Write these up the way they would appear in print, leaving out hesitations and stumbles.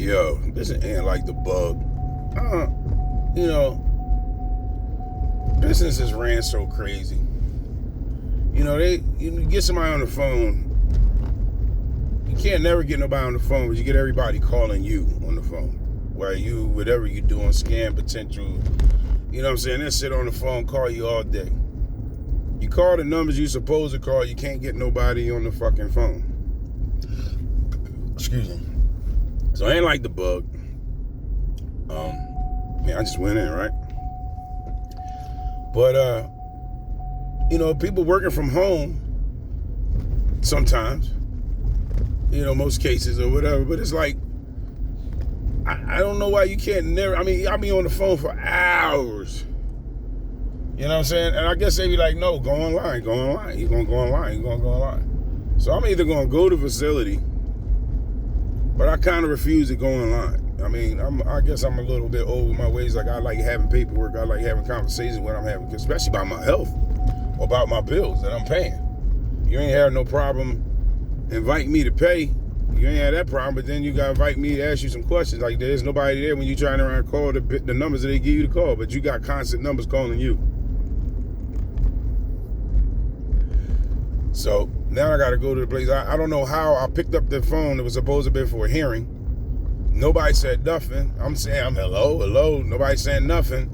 Yo, this ain't like the bug. You know, businesses ran so crazy. You get somebody on the phone. You can't never get nobody on the phone, but you get everybody calling you on the phone. While you, whatever you doing, scam potential. You know what I'm saying? They sit on the phone, call you all day. You call the numbers you supposed to call, you can't get nobody on the fucking phone. Excuse me. So it ain't like the bug. I just went in, right? But people working from home sometimes, most cases or whatever, but it's like I don't know why you can't never. I mean, I'll be on the phone for hours. You know what I'm saying? And I guess they be like, no, go online. You're going to go online. So I'm either going to go to the facility, but I kind of refuse to go online. I mean, I guess I'm a little bit over my ways. Like, I like having paperwork. I like having conversations when I'm having, especially about my health or about my bills that I'm paying. You ain't have no problem inviting me to pay. You ain't had that problem, but then you got to invite me to ask you some questions. Like, there's nobody there when you're trying to call the numbers that they give you to call, but you got constant numbers calling you. So now I got to go to the place. I don't know how I picked up the phone that was supposed to be for a hearing. Nobody said nothing. I'm saying, I'm hello. Nobody saying nothing.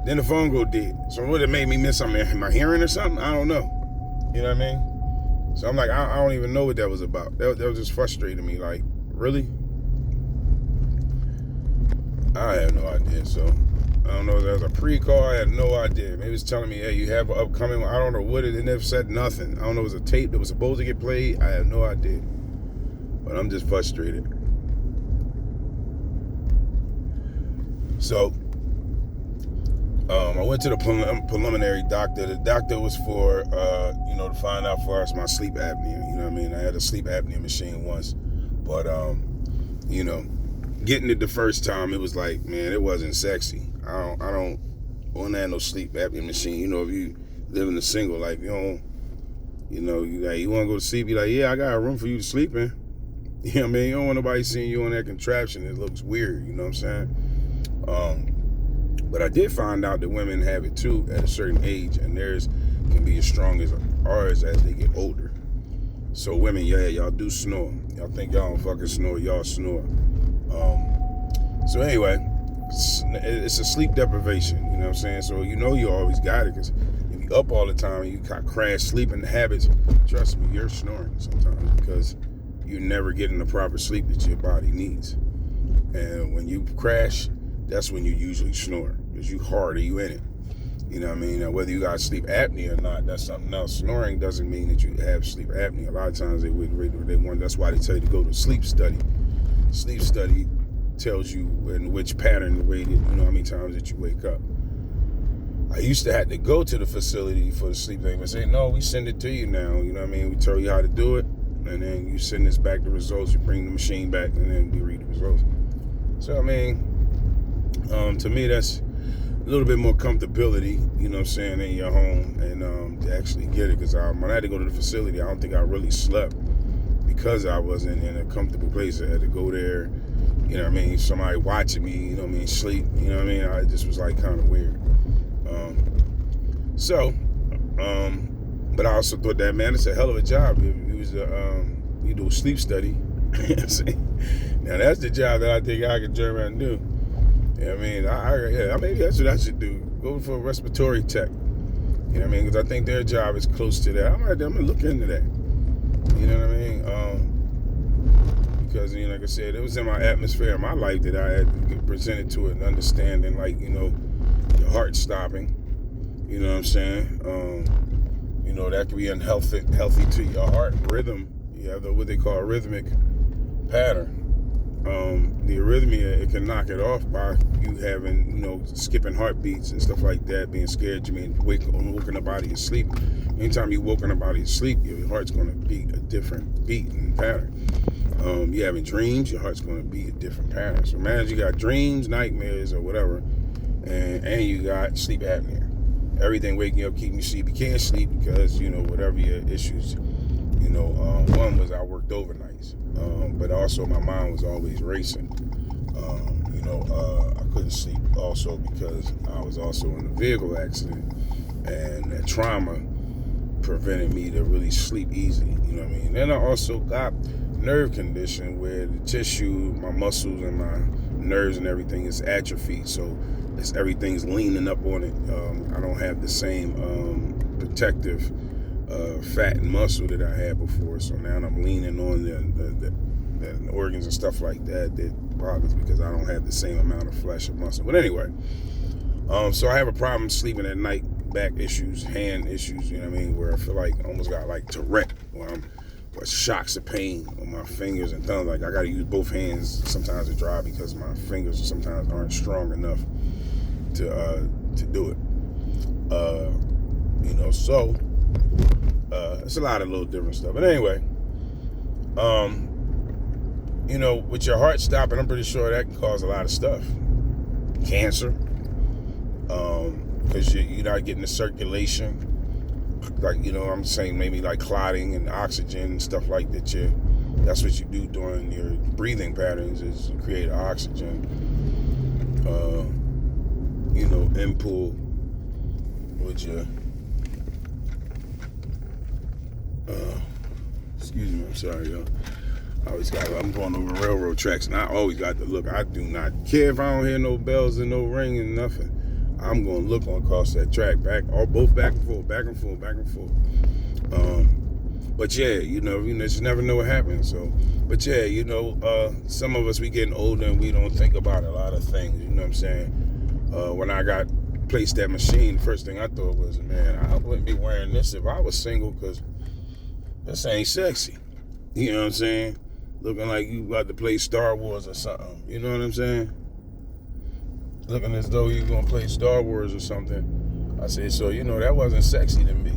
Then the phone go dead. So would it made me miss something? Am I hearing or something? I don't know. You know what I mean? So I'm like, I don't even know what that was about. That was just frustrating me. Like, really? I have no idea. So I don't know if there was a pre-call. I had no idea. Maybe it's telling me, hey, you have an upcoming one. I don't know what it is. They never said nothing. I don't know if it was a tape that was supposed to get played. I have no idea. But I'm just frustrated. So I went to the preliminary doctor. The doctor was for, to find out for us my sleep apnea. You know what I mean? I had a sleep apnea machine once. But, getting it the first time, it was like, man, it wasn't sexy. I don't want to have no sleep apnea machine. If you live in a single, like, you want to go to sleep, you're like, yeah, I got a room for you to sleep in. You know what I mean? You don't want nobody seeing you on that contraption. It looks weird, you know what I'm saying? But I did find out that women have it too at a certain age, and theirs can be as strong as ours as they get older. So women, yeah, y'all do snore. Y'all think y'all don't fucking snore, y'all snore. So anyway, it's a sleep deprivation, you know what I'm saying? So you always got it, because if you up all the time and you got crash sleeping habits, trust me, you're snoring sometimes because you're never getting the proper sleep that your body needs. And when you crash, that's when you usually snore, because you hard or you in it. You know what I mean? Now, whether you got sleep apnea or not, that's something else. Snoring doesn't mean that you have sleep apnea. A lot of times that's why they tell you to go to sleep study. Sleep study tells you in which pattern, the way that, how many times that you wake up. I used to have to go to the facility for the sleep thing and say, no, we send it to you now. You know what I mean? We tell you how to do it, and then you send us back the results. You bring the machine back, and then we read the results. So, I mean, to me, that's a little bit more comfortability, you know what I'm saying, in your home, and to actually get it. Because when I had to go to the facility, I don't think I really slept because I wasn't in a comfortable place. I had to go there, you know what I mean, somebody watching me, you know what I mean, sleep, you know what I mean. I just was like kind of weird. But I also thought that, man, it's a hell of a job. It was you do a sleep study. Now that's the job that I think I could turn around and do. Yeah, I mean, maybe that's what I should do. Go for a respiratory tech. You know what I mean? Because I think their job is close to that. I'm gonna look into that. You know what I mean? Because like I said, it was in my atmosphere of my life that I had to get presented to it and understanding, like, your heart stopping. You know what I'm saying? That could be unhealthy to your heart rhythm. You have what they call a rhythmic pattern. The arrhythmia, it can knock it off by you having, skipping heartbeats and stuff like that, being scared. You mean woken up out of your sleep. Anytime you're woken up out of your sleep, your heart's going to beat a different beat and pattern. You having dreams, your heart's going to beat a different pattern. So imagine you got dreams, nightmares, or whatever, and you got sleep apnea. Everything waking up, keeping you sleep. You can't sleep because, whatever your issues, One was I worked overnights, but also my mind was always racing. I couldn't sleep also because I was also in a vehicle accident, and that trauma prevented me to really sleep easy. You know what I mean? Then I also got nerve condition where the tissue, my muscles and my nerves and everything is atrophied, so everything's leaning up on it. I don't have the same protective fat and muscle that I had before, so now I'm leaning on the organs and stuff like that bothers because I don't have the same amount of flesh and muscle. But anyway, so I have a problem sleeping at night, back issues, hand issues, you know what I mean, where I feel like I almost got like Tourette, where shocks of pain on my fingers and thumbs. Like I gotta use both hands sometimes to drive because my fingers sometimes aren't strong enough to do it. So it's a lot of little different stuff. But anyway, with your heart stopping, I'm pretty sure that can cause a lot of stuff. Cancer, because you're not getting the circulation. Like, I'm saying maybe like clotting and oxygen and stuff like that. That's what you do during your breathing patterns is create oxygen. Inpull with your excuse me, I'm sorry, y'all. I'm going over railroad tracks, and I always got to look. I do not care if I don't hear no bells and no ring and nothing. I'm going to look across that track, both back and forth, back and forth, back and forth. But yeah, you just never know what happens. So, but yeah, some of us, we getting older and we don't think about a lot of things. You know what I'm saying? When I got placed that machine, the first thing I thought was, man, I wouldn't be wearing this if I was single, because this ain't sexy. You know what I'm saying? Looking like you about to play Star Wars or something. You know what I'm saying? Looking as though you're going to play Star Wars or something. I said, so, that wasn't sexy to me.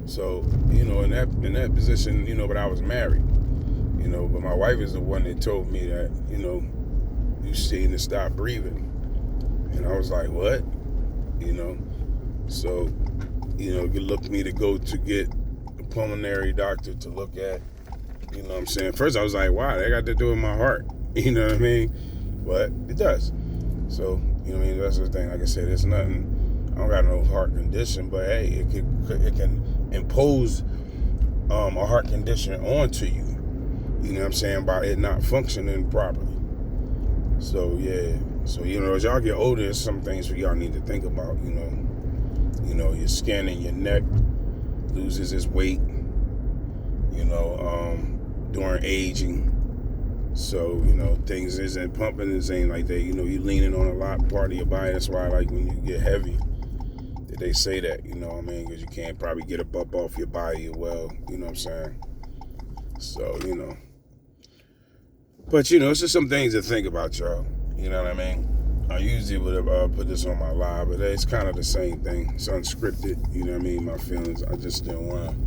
So, in that position, but I was married. But my wife is the one that told me that, you seem to stop breathing. And I was like, what? So, it looked me to go to get a pulmonary doctor to look at. You know what I'm saying? First I was like, wow, that got to do with my heart. You know what I mean? But it does. So, that's the thing. Like I said, it's nothing. I don't got no heart condition, but hey, it can impose a heart condition onto you. You know what I'm saying? By it not functioning properly. So yeah. So, as y'all get older, there's some things y'all need to think about, your skin and your neck loses its weight, during aging. So, things isn't pumping the same like that. You're leaning on a lot part of your body. That's why, like, when you get heavy, they say that, because you can't probably get a bump off your body well, you know what I'm saying? So, But, it's just some things to think about, y'all. You know what I mean? I usually would have put this on my live, but it's kind of the same thing. It's unscripted, you know what I mean? My feelings, I just didn't want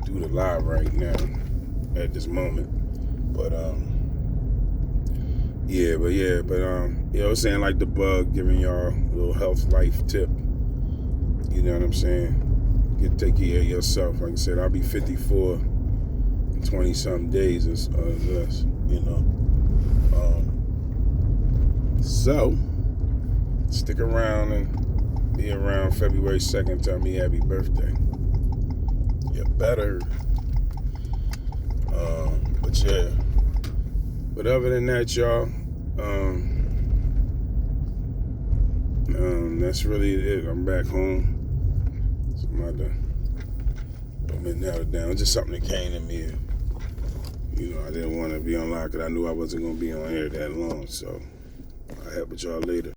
to do the live right now at this moment. But, saying like the bug, giving y'all a little health life tip. You know what I'm saying? Take care of yourself. Like I said, I'll be 54 in 20-something days or less, So, stick around and be around February 2nd. Tell me happy birthday. You better. But yeah. But other than that, y'all, that's really it. I'm back home. So I'm about to nail it down. Just something that came to me. I didn't want to be on live because I knew I wasn't going to be on air that long. So I'll help with y'all later.